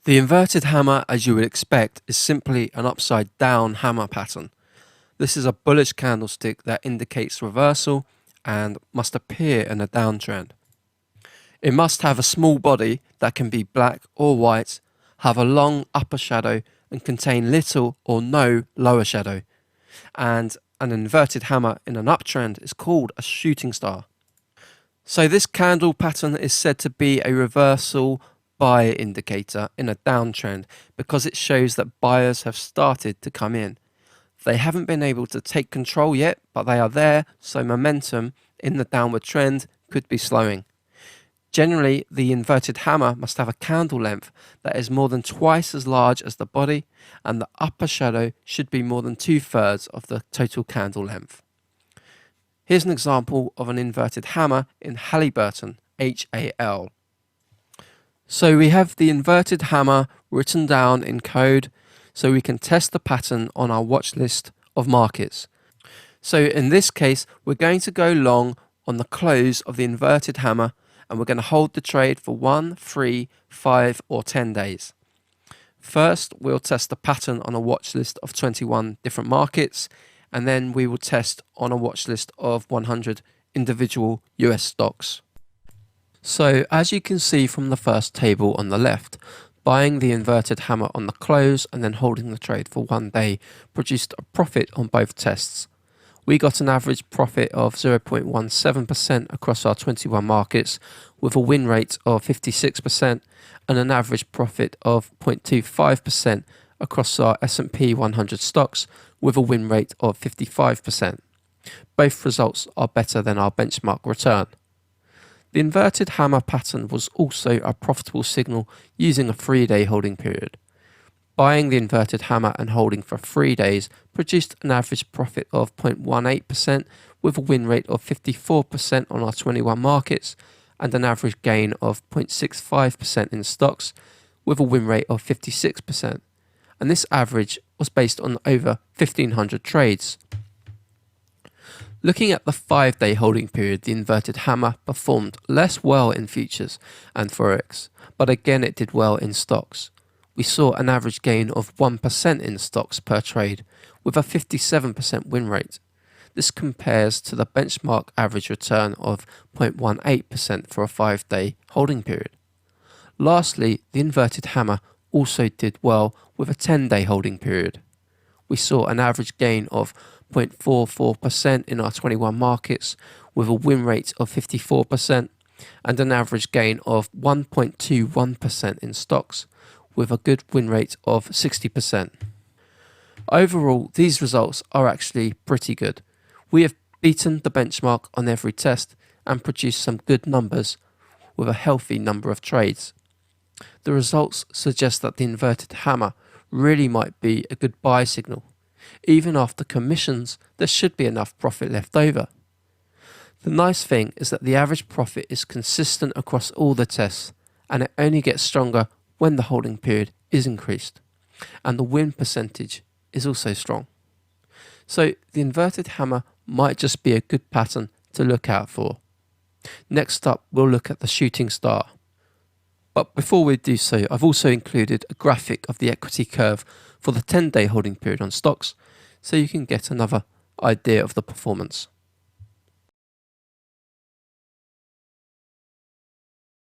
The inverted hammer, as you would expect, is simply an upside down hammer pattern. This is a bullish candlestick that indicates reversal and must appear in a downtrend. It must have a small body that can be black or white, have a long upper shadow and contain little or no lower shadow. And an inverted hammer in an uptrend is called a shooting star. So this candle pattern is said to be a reversal buy indicator in a downtrend because it shows that buyers have started to come in. They haven't been able to take control yet, but they are there, so momentum in the downward trend could be slowing. Generally, the inverted hammer must have a candle length that is more than twice as large as the body, and the upper shadow should be more than 2/3 of the total candle length. Here's an example of an inverted hammer in Halliburton, HAL. So we have the inverted hammer written down in code so we can test the pattern on our watch list of markets. So in this case, we're going to go long on the close of the inverted hammer and we're going to hold the trade for 1, 3, 5 or 10 days. First, we'll test the pattern on a watch list of 21 different markets, and then we will test on a watch list of 100 individual US stocks. So as you can see from the first table on the left, buying the inverted hammer on the close and then holding the trade for 1 day produced a profit on both tests. We got an average profit of 0.17% across our 21 markets with a win rate of 56% and an average profit of 0.25% across our S&P 100 stocks with a win rate of 55%. Both results are better than our benchmark return. The inverted hammer pattern was also a profitable signal using a 3-day holding period. Buying the inverted hammer and holding for 3 days produced an average profit of 0.18% with a win rate of 54% on our 21 markets and an average gain of 0.65% in stocks with a win rate of 56%. And this average was based on over 1,500 trades. Looking at the 5-day holding period, the inverted hammer performed less well in futures and forex, but again it did well in stocks. We saw an average gain of 1% in stocks per trade with a 57% win rate. This compares to the benchmark average return of 0.18% for a 5-day holding period. Lastly, the inverted hammer also did well with a 10-day holding period. We saw an average gain of 0.44% in our 21 markets with a win rate of 54% and an average gain of 1.21% in stocks with a good win rate of 60%. Overall, these results are actually pretty good. We have beaten the benchmark on every test and produced some good numbers with a healthy number of trades. The results suggest that the inverted hammer really might be a good buy signal. Even after commissions, there should be enough profit left over. The nice thing is that the average profit is consistent across all the tests, and it only gets stronger when the holding period is increased, and the win percentage is also strong. So the inverted hammer might just be a good pattern to look out for. Next up, we'll look at the shooting star. But before we do so, I've also included a graphic of the equity curve for the 10-day holding period on stocks, so you can get another idea of the performance.